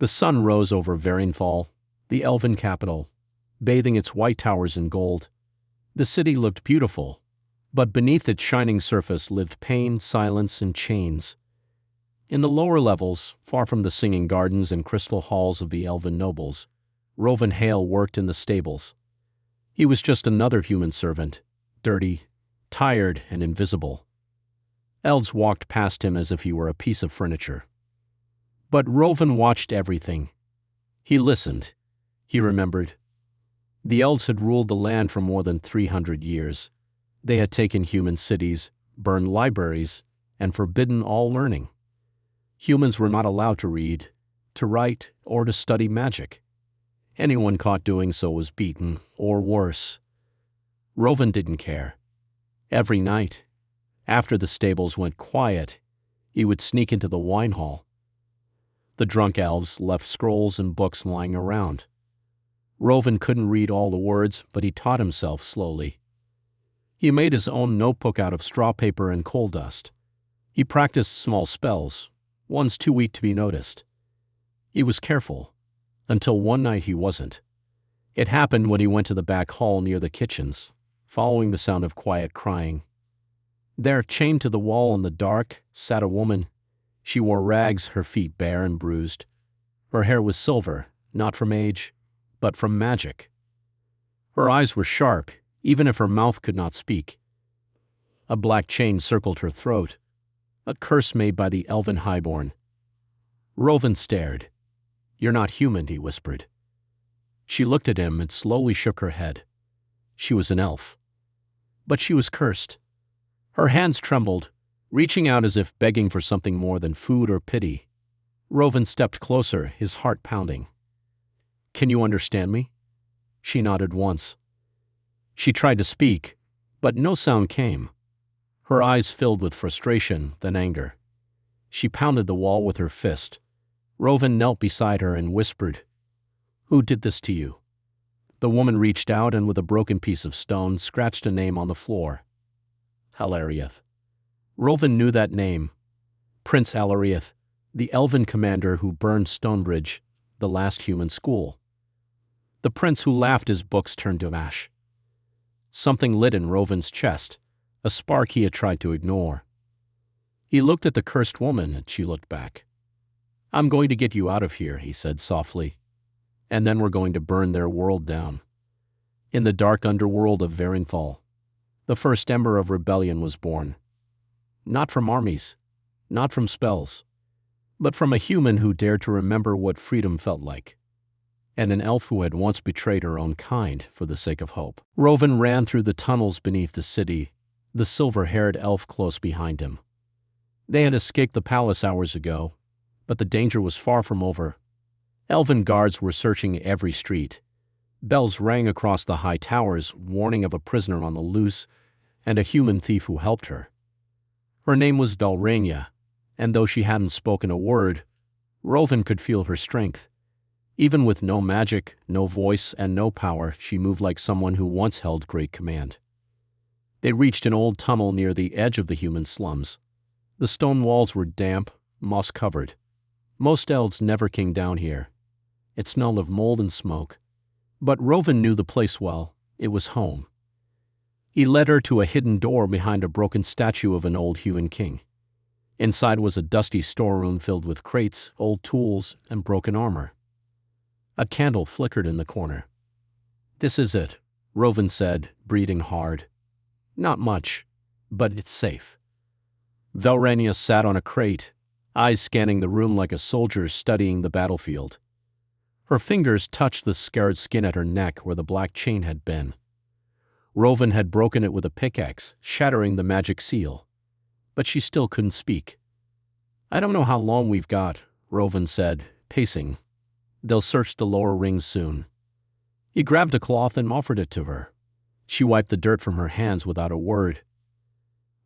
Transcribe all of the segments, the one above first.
The sun rose over Varenfall, the Elven capital, bathing its white towers in gold. The city looked beautiful, but beneath its shining surface lived pain, silence, and chains. In the lower levels, far from the singing gardens and crystal halls of the Elven nobles, Rovan Hale worked in the stables. He was just another human servant, dirty, tired, and invisible. Elves walked past him as if he were a piece of furniture. But Rovan watched everything. He listened. He remembered. The elves had ruled the land for more than 300 years. They had taken human cities, burned libraries, and forbidden all learning. Humans were not allowed to read, to write, or to study magic. Anyone caught doing so was beaten, or worse. Rovan didn't care. Every night, after the stables went quiet, he would sneak into the wine hall. The drunk elves left scrolls and books lying around. Rovan couldn't read all the words, but he taught himself slowly. He made his own notebook out of straw paper and coal dust. He practiced small spells, ones too weak to be noticed. He was careful, until one night he wasn't. It happened when he went to the back hall near the kitchens, following the sound of quiet crying. There, chained to the wall in the dark, sat a woman. She wore rags, her feet bare and bruised. Her hair was silver, not from age, but from magic. Her eyes were sharp, even if her mouth could not speak. A black chain circled her throat, a curse made by the Elven highborn. Rovan stared. "You're not human," he whispered. She looked at him and slowly shook her head. She was an elf. But she was cursed. Her hands trembled, reaching out as if begging for something more than food or pity. Rovan stepped closer, his heart pounding. "Can you understand me?" She nodded once. She tried to speak, but no sound came. Her eyes filled with frustration, then anger. She pounded the wall with her fist. Rovan knelt beside her and whispered, "Who did this to you?" The woman reached out and with a broken piece of stone scratched a name on the floor. Alariath. Rovan knew that name. Prince Alariath, the Elven commander who burned Stonebridge, the last human school. The prince who laughed his books turned to ash. Something lit in Rovan's chest, a spark he had tried to ignore. He looked at the cursed woman and she looked back. "I'm going to get you out of here," he said softly. "And then we're going to burn their world down." In the dark underworld of Varenfall, the first ember of rebellion was born. Not from armies, not from spells, but from a human who dared to remember what freedom felt like, and an elf who had once betrayed her own kind for the sake of hope. Rovan ran through the tunnels beneath the city, the silver-haired elf close behind him. They had escaped the palace hours ago, but the danger was far from over. Elven guards were searching every street. Bells rang across the high towers, warning of a prisoner on the loose and a human thief who helped her. Her name was Dalrania, and though she hadn't spoken a word, Rovan could feel her strength. Even with no magic, no voice, and no power, she moved like someone who once held great command. They reached an old tunnel near the edge of the human slums. The stone walls were damp, moss-covered. Most elves never came down here. It smelled of mold and smoke. But Rovan knew the place well. It was home. He led her to a hidden door behind a broken statue of an old human king. Inside was a dusty storeroom filled with crates, old tools, and broken armor. A candle flickered in the corner. "This is it," Rovan said, breathing hard. "Not much, but it's safe." Velrania sat on a crate, eyes scanning the room like a soldier studying the battlefield. Her fingers touched the scarred skin at her neck where the black chain had been. Rovan had broken it with a pickaxe, shattering the magic seal. But she still couldn't speak. "I don't know how long we've got," Rovan said, pacing. "They'll search the lower rings soon." He grabbed a cloth and offered it to her. She wiped the dirt from her hands without a word.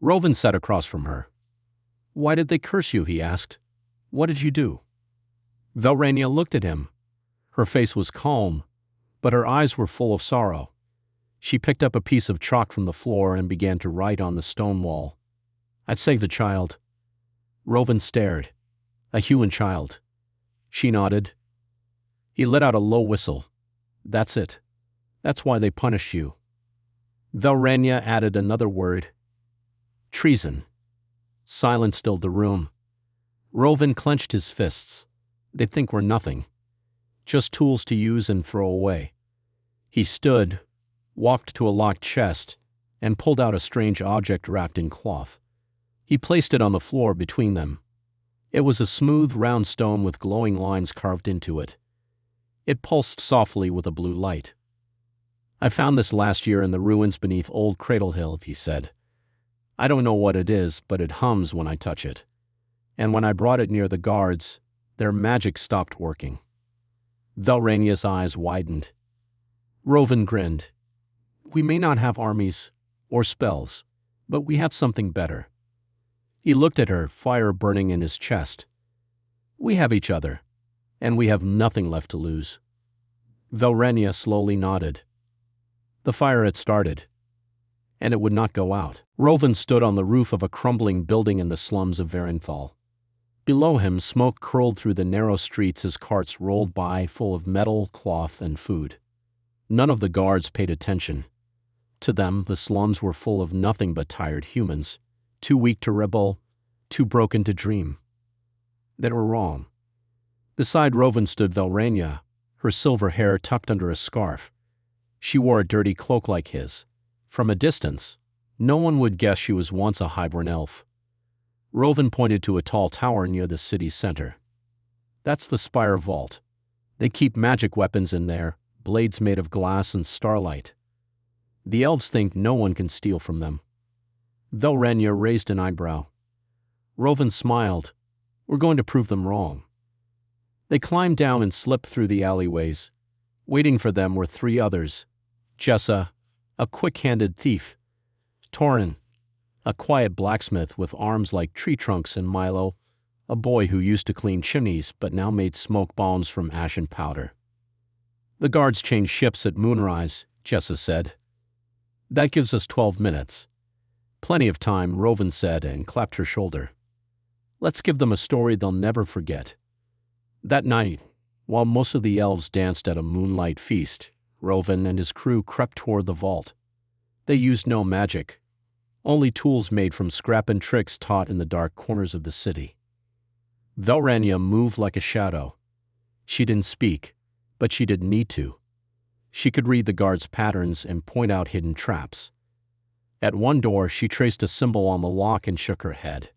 Rovan sat across from her. "Why did they curse you?" he asked. "What did you do?" Velrania looked at him. Her face was calm, but her eyes were full of sorrow. She picked up a piece of chalk from the floor and began to write on the stone wall. "I saved a child." Rovan stared. "A human child." She nodded. He let out a low whistle. That's it. That's why they punished you. Velrania added another word. Treason. Silence filled the room. Rovan clenched his fists. They think we're nothing. Just tools to use and throw away. He stood, walked to a locked chest, and pulled out a strange object wrapped in cloth. He placed it on the floor between them. It was a smooth, round stone with glowing lines carved into it. It pulsed softly with a blue light. I found this last year in the ruins beneath Old Cradle Hill, he said. I don't know what it is, but it hums when I touch it. And when I brought it near the guards, their magic stopped working. Velrania's eyes widened. Rovan grinned. We may not have armies or spells, but we have something better. He looked at her, fire burning in his chest. We have each other, and we have nothing left to lose. Velrania slowly nodded. The fire had started, and it would not go out. Rovan stood on the roof of a crumbling building in the slums of Varenthal. Below him, smoke curled through the narrow streets as carts rolled by full of metal, cloth, and food. None of the guards paid attention. To them, the slums were full of nothing but tired humans, too weak to rebel, too broken to dream. They were wrong. Beside Rovan stood Velrania, her silver hair tucked under a scarf. She wore a dirty cloak like his. From a distance, no one would guess she was once a highborn elf. Rovan pointed to a tall tower near the city's center. That's the Spire Vault. They keep magic weapons in there, blades made of glass and starlight. The elves think no one can steal from them. Velrania raised an eyebrow. Rovan smiled. We're going to prove them wrong. They climbed down and slipped through the alleyways. Waiting for them were three others. Jessa, a quick-handed thief. Torin, a quiet blacksmith with arms like tree trunks, and Milo, a boy who used to clean chimneys but now made smoke bombs from ash and powder. The guards change shifts at moonrise, Jessa said. That gives us 12 minutes. Plenty of time, Rovan said and clapped her shoulder. Let's give them a story they'll never forget. That night, while most of the elves danced at a moonlight feast, Rovan and his crew crept toward the vault. They used no magic, only tools made from scrap and tricks taught in the dark corners of the city. Velrania moved like a shadow. She didn't speak, but she didn't need to. She could read the guards' patterns and point out hidden traps. At one door, she traced a symbol on the lock and shook her head.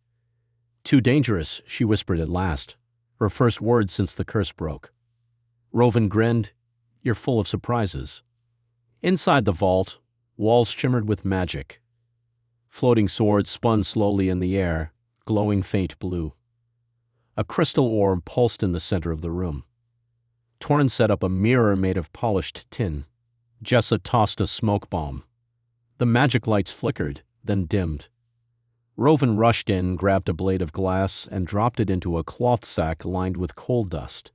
Too dangerous, she whispered at last, her first word since the curse broke. Rovan grinned. You're full of surprises. Inside the vault, walls shimmered with magic. Floating swords spun slowly in the air, glowing faint blue. A crystal orb pulsed in the center of the room. Torin set up a mirror made of polished tin. Jessa tossed a smoke bomb. The magic lights flickered, then dimmed. Rovan rushed in, grabbed a blade of glass, and dropped it into a cloth sack lined with coal dust.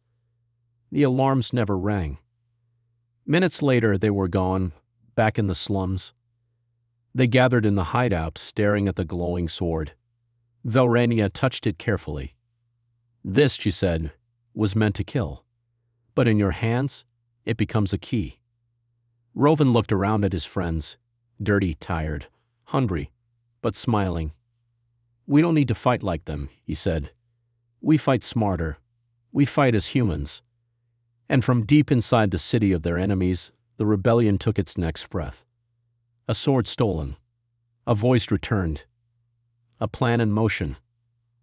The alarms never rang. Minutes later, they were gone, back in the slums. They gathered in the hideout, staring at the glowing sword. Velrania touched it carefully. This, she said, was meant to kill. But in your hands, it becomes a key. Rovan looked around at his friends, dirty, tired, hungry, but smiling. We don't need to fight like them, he said. We fight smarter. We fight as humans. And from deep inside the city of their enemies, the rebellion took its next breath. A sword stolen. A voice returned. A plan in motion.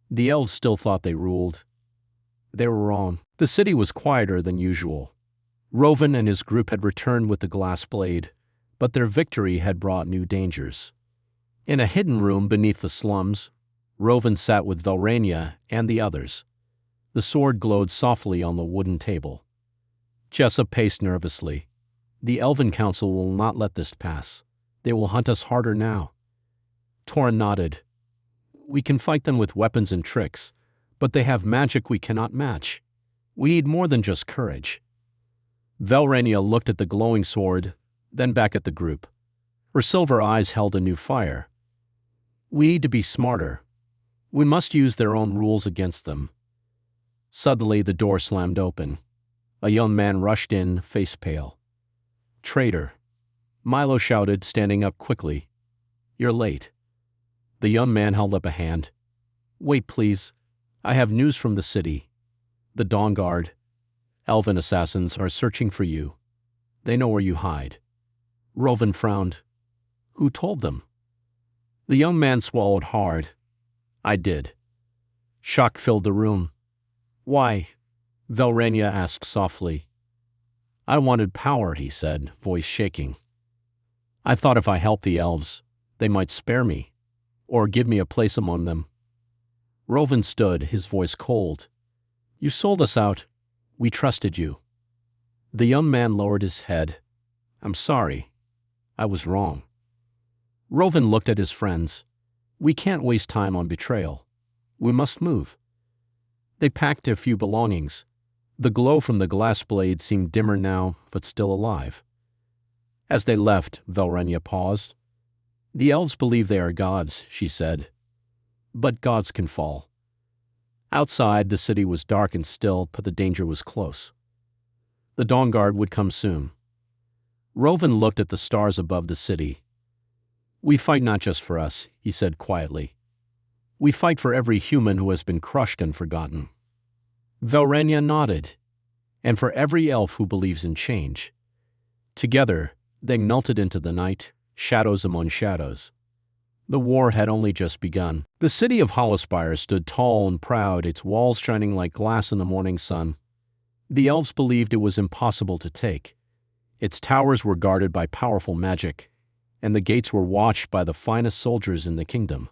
The elves still thought they ruled. They were wrong. The city was quieter than usual. Rovan and his group had returned with the glass blade, but their victory had brought new dangers. In a hidden room beneath the slums, Rovan sat with Velrania and the others. The sword glowed softly on the wooden table. Jessa paced nervously. The Elven Council will not let this pass. They will hunt us harder now. Torin nodded. We can fight them with weapons and tricks, but they have magic we cannot match. We need more than just courage. Velrania looked at the glowing sword, then back at the group. Her silver eyes held a new fire. We need to be smarter. We must use their own rules against them. Suddenly, the door slammed open. A young man rushed in, face pale. "Traitor!" Milo shouted, standing up quickly. "You're late." The young man held up a hand. "Wait, please. I have news from the city. The Dawn Guard, Elven assassins, are searching for you. They know where you hide." Rovan frowned. "Who told them?" The young man swallowed hard. "I did." Shock filled the room. "Why?" Velrania asked softly. "I wanted power," he said, voice shaking. "I thought if I helped the elves, they might spare me, or give me a place among them." Rovan stood, his voice cold. "You sold us out. We trusted you." The young man lowered his head. "I'm sorry. I was wrong." Rovan looked at his friends. "We can't waste time on betrayal. We must move." They packed their few belongings. The glow from the glass blade seemed dimmer now, but still alive. As they left, Velrenia paused. "The elves believe they are gods," she said. "But gods can fall." Outside, the city was dark and still, but the danger was close. The Dawn Guard would come soon. Rovan looked at the stars above the city. "We fight not just for us," he said quietly. "We fight for every human who has been crushed and forgotten." Velrania nodded. "And for every elf who believes in change." Together, they melted into the night, shadows among shadows. The war had only just begun. The city of Hollowspire stood tall and proud, its walls shining like glass in the morning sun. The elves believed it was impossible to take. Its towers were guarded by powerful magic, and the gates were watched by the finest soldiers in the kingdom.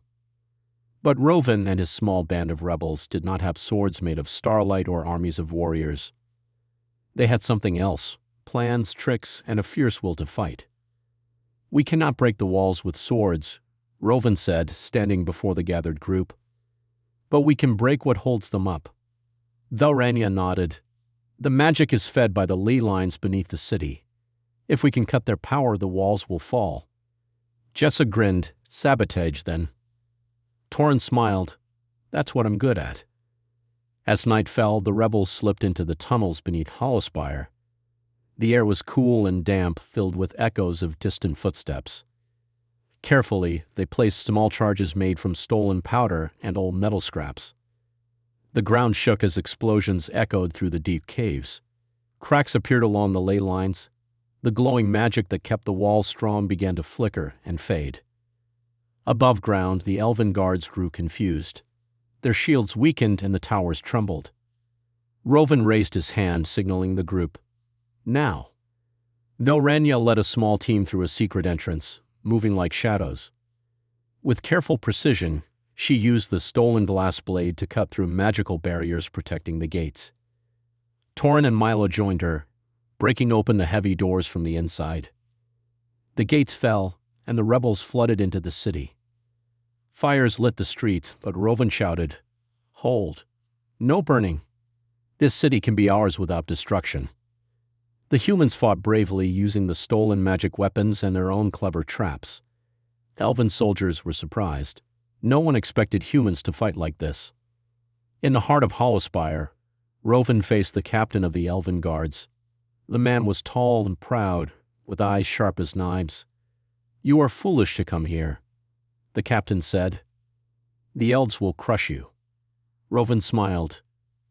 But Rovan and his small band of rebels did not have swords made of starlight or armies of warriors. They had something else: plans, tricks, and a fierce will to fight. "We cannot break the walls with swords," Rovan said, standing before the gathered group. "But we can break what holds them up." Velrania nodded. "The magic is fed by the ley lines beneath the city. If we can cut their power, the walls will fall." Jessa grinned. "Sabotage, then." Torrin smiled. "That's what I'm good at." As night fell, the rebels slipped into the tunnels beneath Hollowspire. The air was cool and damp, filled with echoes of distant footsteps. Carefully, they placed small charges made from stolen powder and old metal scraps. The ground shook as explosions echoed through the deep caves. Cracks appeared along the ley lines. The glowing magic that kept the walls strong began to flicker and fade. Above ground, the elven guards grew confused. Their shields weakened and the towers trembled. Rovan raised his hand, signaling the group. "Now." Velrania led a small team through a secret entrance, moving like shadows. With careful precision, she used the stolen glass blade to cut through magical barriers protecting the gates. Torrin and Milo joined her, breaking open the heavy doors from the inside. The gates fell, and the rebels flooded into the city. Fires lit the streets, but Rovan shouted, "Hold! No burning! This city can be ours without destruction." The humans fought bravely, using the stolen magic weapons and their own clever traps. Elven soldiers were surprised. No one expected humans to fight like this. In the heart of Hollowspire, Rovan faced the captain of the Elven Guards. The man was tall and proud, with eyes sharp as knives. "You are foolish to come here," the captain said. "The elves will crush you." Rovan smiled.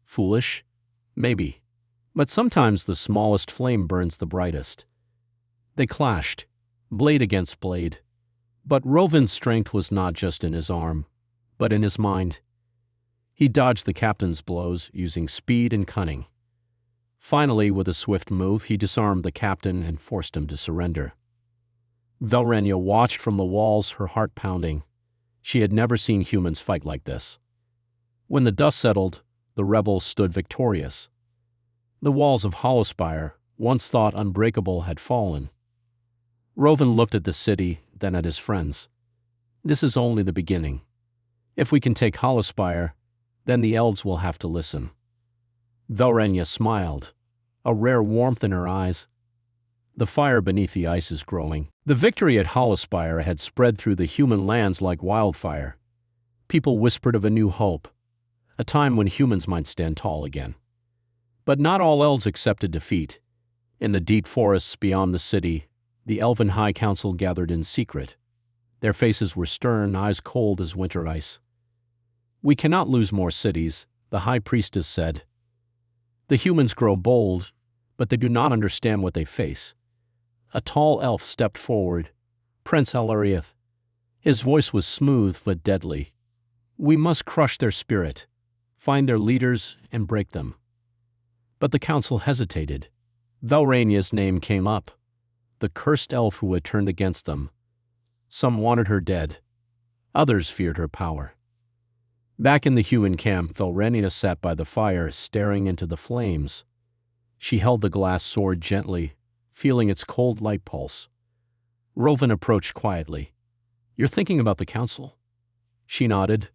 "Foolish? Maybe. But sometimes the smallest flame burns the brightest." They clashed, blade against blade. But Rovan's strength was not just in his arm, but in his mind. He dodged the captain's blows, using speed and cunning. Finally, with a swift move, he disarmed the captain and forced him to surrender. Velrania watched from the walls, her heart pounding. She had never seen humans fight like this. When the dust settled, the rebels stood victorious. The walls of Hollowspire, once thought unbreakable, had fallen. Rovan looked at the city, then at his friends. "This is only the beginning. If we can take Hollowspire, then the elves will have to listen." Velrania smiled, a rare warmth in her eyes. The fire beneath the ice is growing. The victory at Hollowspire had spread through the human lands like wildfire. People whispered of a new hope, a time when humans might stand tall again. But not all elves accepted defeat. In the deep forests beyond the city, the Elven High Council gathered in secret. Their faces were stern, eyes cold as winter ice. "We cannot lose more cities," the High Priestess said. "The humans grow bold, but they do not understand what they face." A tall elf stepped forward, Prince Elariath. His voice was smooth but deadly. "We must crush their spirit, find their leaders, and break them." But the council hesitated. Velrania's name came up, the cursed elf who had turned against them. Some wanted her dead. Others feared her power. Back in the human camp, Velrania sat by the fire, staring into the flames. She held the glass sword gently, feeling its cold light pulse. Rovan approached quietly. "You're thinking about the council?" She nodded.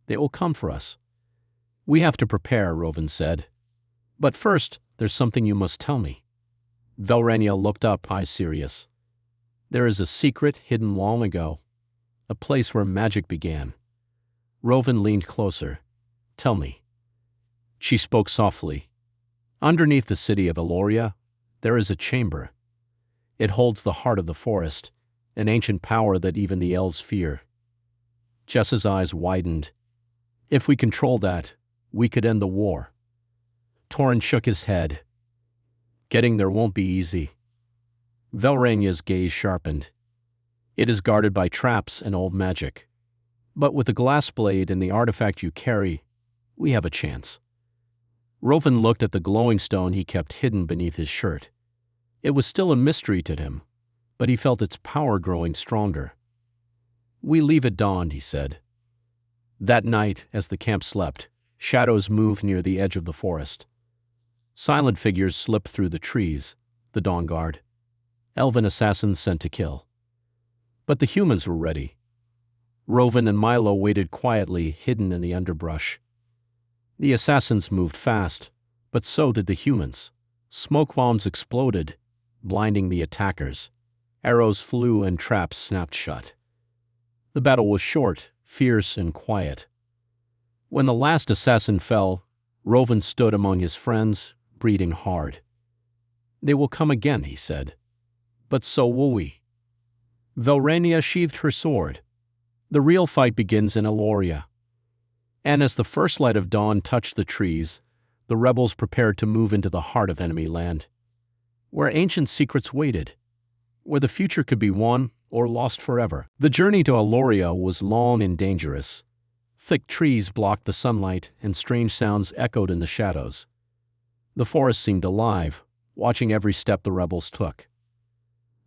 "They will come for us." "We have to prepare," Rovan said. "But first, there's something you must tell me." Velrania looked up, eyes serious. "There is a secret hidden long ago, a place where magic began." Rovan leaned closer. "Tell me." She spoke softly. "Underneath the city of Eloria, there is a chamber. It holds the heart of the forest, an ancient power that even the elves fear." Jessa's eyes widened. "If we control that, we could end the war." Torrin shook his head. "Getting there won't be easy." Velrania's gaze sharpened. "It is guarded by traps and old magic. But with the glass blade and the artifact you carry, we have a chance." Rovan looked at the glowing stone he kept hidden beneath his shirt. It was still a mystery to him, but he felt its power growing stronger. "We leave at dawn," he said. That night, as the camp slept, shadows moved near the edge of the forest. Silent figures slipped through the trees, the dawn guard. Elven assassins sent to kill. But the humans were ready. Rovan and Milo waited quietly, hidden in the underbrush. The assassins moved fast, but so did the humans. Smoke bombs exploded, blinding the attackers. Arrows flew and traps snapped shut. The battle was short, fierce, and quiet. When the last assassin fell, Rovan stood among his friends, breathing hard. "They will come again," he said. "But so will we." Velrania sheathed her sword. "The real fight begins in Eloria." And as the first light of dawn touched the trees, the rebels prepared to move into the heart of enemy land, where ancient secrets waited, where the future could be won or lost forever. The journey to Eloria was long and dangerous. Thick trees blocked the sunlight, and strange sounds echoed in the shadows. The forest seemed alive, watching every step the rebels took.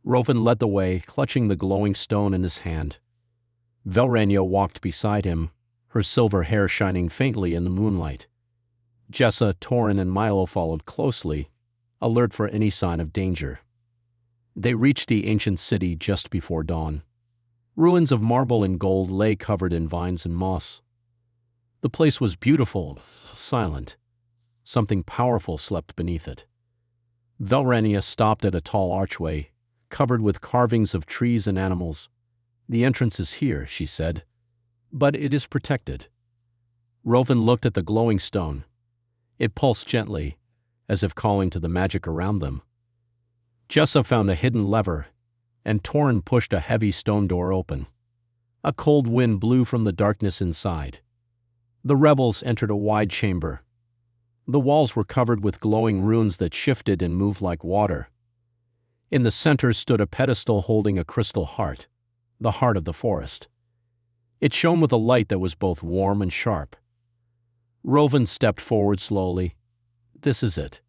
Rovan led the way, clutching the glowing stone in his hand. Velrania walked beside him, her silver hair shining faintly in the moonlight. Jessa, Torrin, and Milo followed closely, alert for any sign of danger. They reached the ancient city just before dawn. Ruins of marble and gold lay covered in vines and moss. The place was beautiful, silent. Something powerful slept beneath it. Velrania stopped at a tall archway, covered with carvings of trees and animals. "The entrance is here," she said, "but it is protected." Rovan looked at the glowing stone. It pulsed gently, as if calling to the magic around them. Jessa found a hidden lever, and Torrin pushed a heavy stone door open. A cold wind blew from the darkness inside. The rebels entered a wide chamber. The walls were covered with glowing runes that shifted and moved like water. In the center stood a pedestal holding a crystal heart, the heart of the forest. It shone with a light that was both warm and sharp. Rovan stepped forward slowly. "This is it."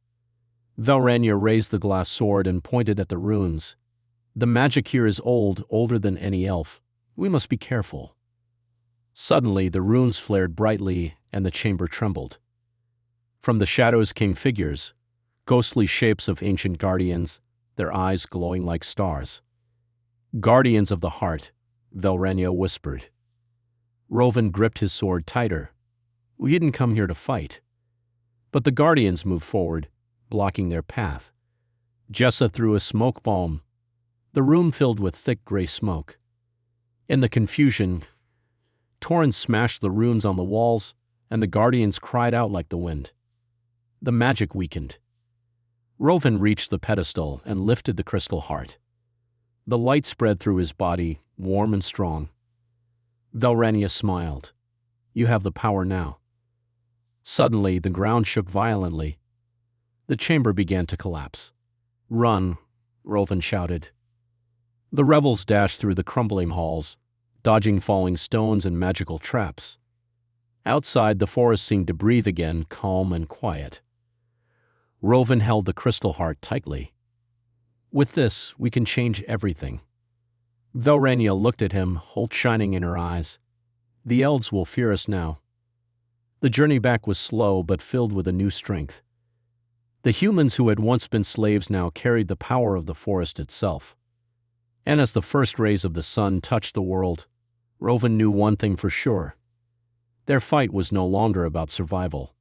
Velrania raised the glass sword and pointed at the runes. "The magic here is old, older than any elf. We must be careful." Suddenly, the runes flared brightly, and the chamber trembled. From the shadows came figures, ghostly shapes of ancient guardians, their eyes glowing like stars. "Guardians of the heart," Velrania whispered. Rovan gripped his sword tighter. "We didn't come here to fight." But the guardians moved forward, blocking their path. Jessa threw a smoke bomb. The room filled with thick gray smoke. In the confusion, Torrin smashed the runes on the walls, and the guardians cried out like the wind. The magic weakened. Rovan reached the pedestal and lifted the crystal heart. The light spread through his body, warm and strong. Velrania smiled. You have the power now. Suddenly, the ground shook violently. The chamber began to collapse. Run, Rovan shouted. The rebels dashed through the crumbling halls, dodging falling stones and magical traps. Outside, the forest seemed to breathe again, calm and quiet. Rovan held the crystal heart tightly. With this, we can change everything. Velrania looked at him, hope shining in her eyes. The elves will fear us now. The journey back was slow but filled with a new strength. The humans who had once been slaves now carried the power of the forest itself. And as the first rays of the sun touched the world, Rovan knew one thing for sure. Their fight was no longer about survival.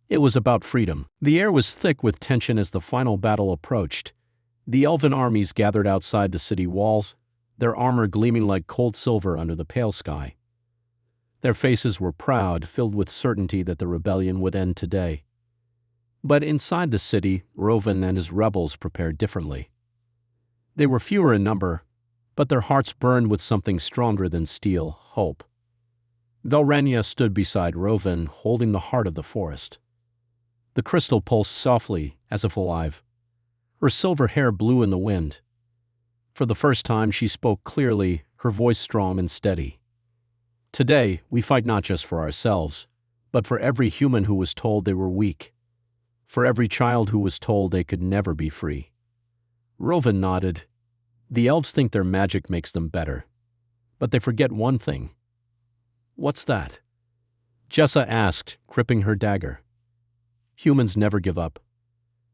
It was about freedom. The air was thick with tension as the final battle approached. The elven armies gathered outside the city walls, their armor gleaming like cold silver under the pale sky. Their faces were proud, filled with certainty that the rebellion would end today. But inside the city, Rovan and his rebels prepared differently. They were fewer in number, but their hearts burned with something stronger than steel, hope. Velrania stood beside Rovan, holding the heart of the forest. The crystal pulsed softly, as if alive. Her silver hair blew in the wind. For the first time, she spoke clearly, her voice strong and steady. Today, we fight not just for ourselves, but for every human who was told they were weak. For every child who was told they could never be free. Rovan nodded. The elves think their magic makes them better. But they forget one thing. What's that? Jessa asked, gripping her dagger. Humans never give up.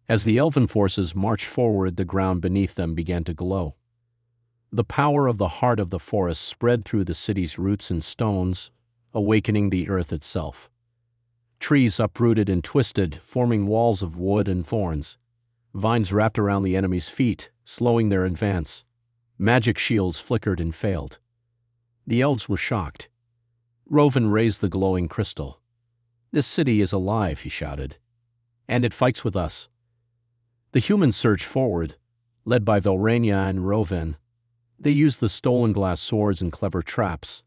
As the elven forces marched forward, the ground beneath them began to glow. The power of the heart of the forest spread through the city's roots and stones, awakening the earth itself. Trees uprooted and twisted, forming walls of wood and thorns. Vines wrapped around the enemy's feet, slowing their advance. Magic shields flickered and failed. The elves were shocked. Rovan raised the glowing crystal. This city is alive, he shouted. And it fights with us. The humans surged forward, led by Velrania and Rovan. They used the stolen glass swords and clever traps,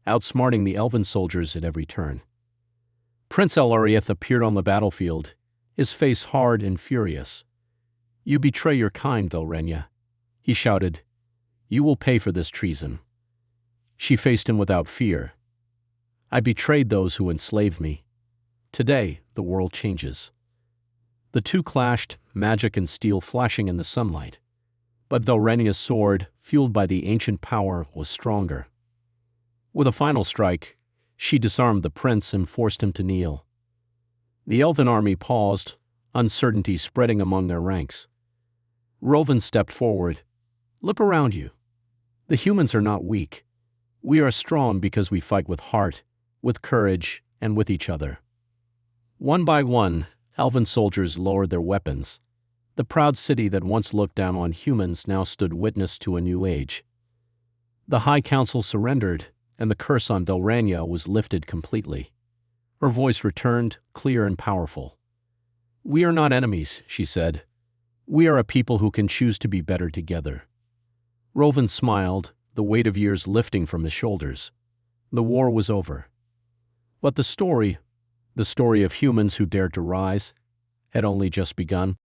outsmarting the elven soldiers at every turn. Prince Elarieth appeared on the battlefield, his face hard and furious. You betray your kind, Velrania, he shouted. You will pay for this treason. She faced him without fear. I betrayed those who enslaved me. Today, the world changes. The two clashed, magic and steel flashing in the sunlight. But Velrania's sword, fueled by the ancient power, was stronger. With a final strike, she disarmed the prince and forced him to kneel. The elven army paused, uncertainty spreading among their ranks. Rovan stepped forward. Look around you. The humans are not weak. We are strong because we fight with heart, with courage, and with each other. One by one, elven soldiers lowered their weapons. The proud city that once looked down on humans now stood witness to a new age. The High Council surrendered, and the curse on Velrania was lifted completely. Her voice returned, clear and powerful. We are not enemies, she said. We are a people who can choose to be better together. Rovan smiled, the weight of years lifting from his shoulders. The war was over. But the story of humans who dared to rise, had only just begun.